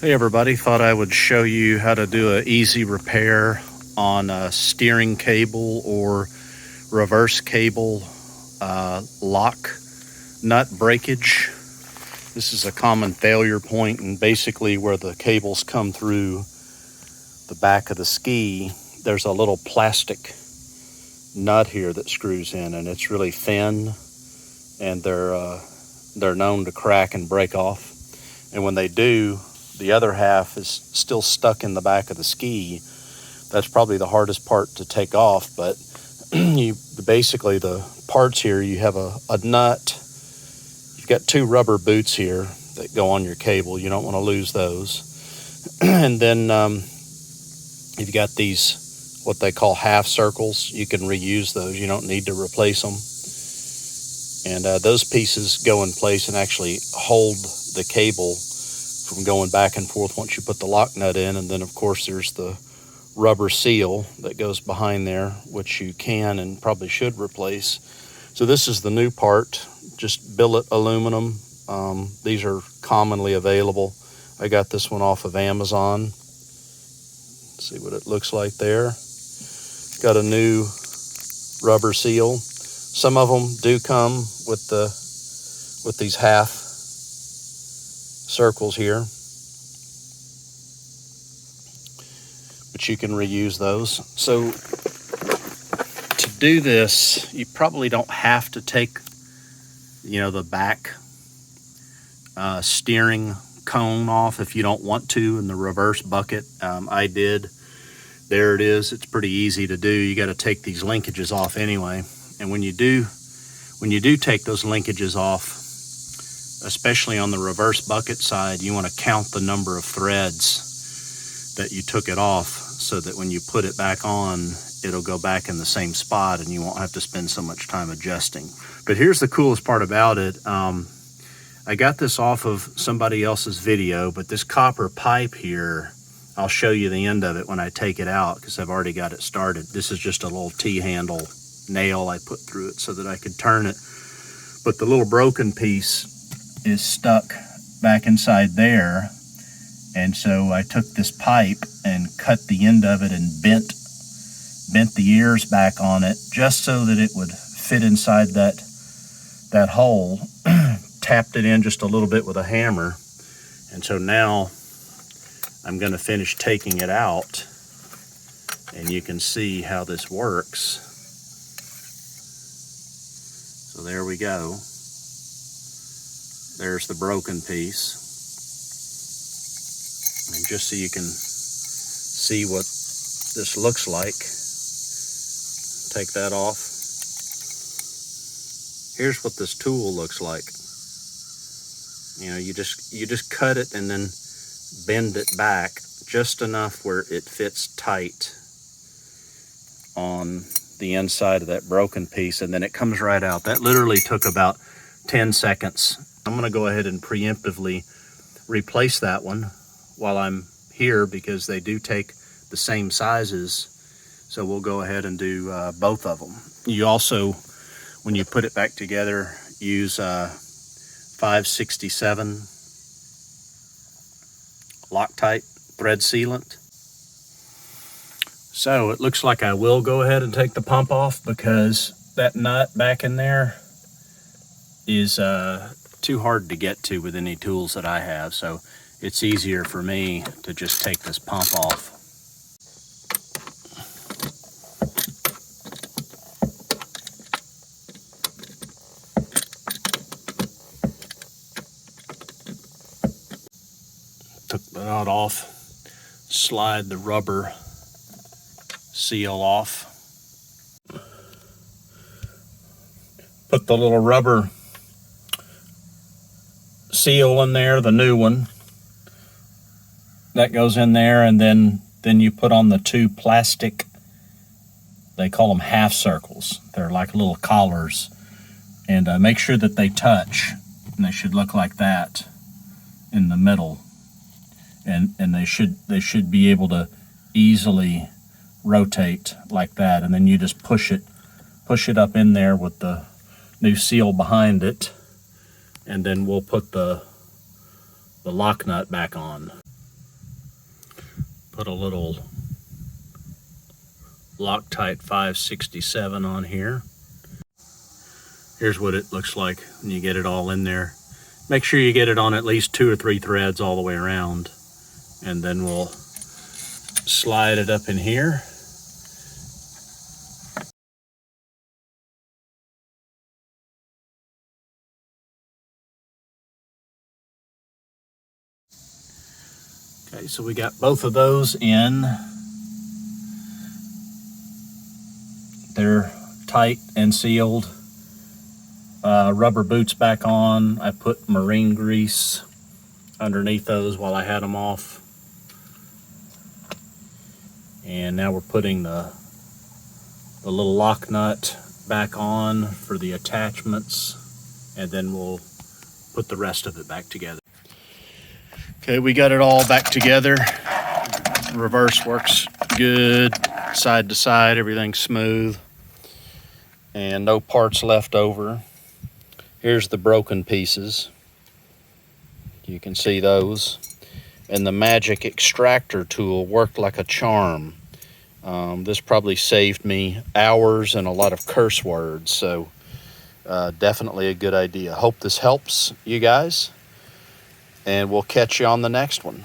Hey everybody, thought I would show you how to do an easy repair on a steering cable or reverse cable lock nut breakage. This is a common failure point, and basically where the cables come through the back of the ski, there's a little plastic nut here that screws in, and it's really thin, and they're known to crack and break off. And when they do, the other half is still stuck in the back of the ski. That's probably the hardest part to take off, but basically the parts here, you have a nut. You've got two rubber boots here that go on your cable. You don't want to lose those. And then you've got these, what they call half circles. You can reuse those. You don't need to replace them. And those pieces go in place and actually hold the cable from going back and forth once you put the lock nut in. And then of course there's the rubber seal that goes behind there, which you can and probably should replace. So this is the new part, just billet aluminum. These are commonly available. I got this one off of Amazon. Let's see what it looks like there. Got a new rubber seal. Some of them do come with these half circles here, but you can reuse those. So to do this, you probably don't have to take, the back steering cone off if you don't want to in the reverse bucket. I did. There it is. It's pretty easy to do. You got to take these linkages off anyway. And when you do take those linkages off, especially on the reverse bucket side, you want to count the number of threads that you took it off, so that when you put it back on, it'll go back in the same spot and you won't have to spend so much time adjusting. But here's the coolest part about it. I got this off of somebody else's video, but this copper pipe here, I'll show you the end of it when I take it out because I've already got it started. This is just a little T-handle nail I put through it so that I could turn it. But the little broken piece is stuck back inside there, and so I took this pipe and cut the end of it and bent the ears back on it just so that it would fit inside that hole. Tapped it in just a little bit with a hammer, and so now I'm going to finish taking it out, and you can see how this works. So there we go. There's the broken piece. And just so you can see what this looks like, take that off. Here's what this tool looks like. You just cut it and then bend it back just enough where it fits tight on the inside of that broken piece, and then it comes right out. That literally took about 10 seconds. I'm going to go ahead and preemptively replace that one while I'm here because they do take the same sizes. So we'll go ahead and do both of them. You also, when you put it back together, use 567 Loctite thread sealant. So it looks like I will go ahead and take the pump off because that nut back in there is too hard to get to with any tools that I have. So it's easier for me to just take this pump off. Took the nut off, slide the rubber seal off. Put the little rubber seal in there, the new one. That goes in there, and then you put on the two plastic, they call them half circles. They're like little collars. And make sure that they touch, and they should look like that in the middle. And they should be able to easily rotate like that, and then you just push it up in there with the new seal behind it, and then we'll put the lock nut back on. Put a little Loctite 567 on here. Here's what it looks like when you get it all in there. Make sure you get it on at least 2 or 3 threads all the way around. And then we'll slide it up in here. Okay, so we got both of those in. They're tight and sealed. Rubber boots back on. I put marine grease underneath those while I had them off. And now we're putting the little lock nut back on for the attachments, and then we'll put the rest of it back together. Okay, we got it all back together. Reverse works good, side to side, everything's smooth, and no parts left over. Here's the broken pieces. You can see those. And the magic extractor tool worked like a charm. This probably saved me hours and a lot of curse words, so definitely a good idea. Hope this helps you guys, and we'll catch you on the next one.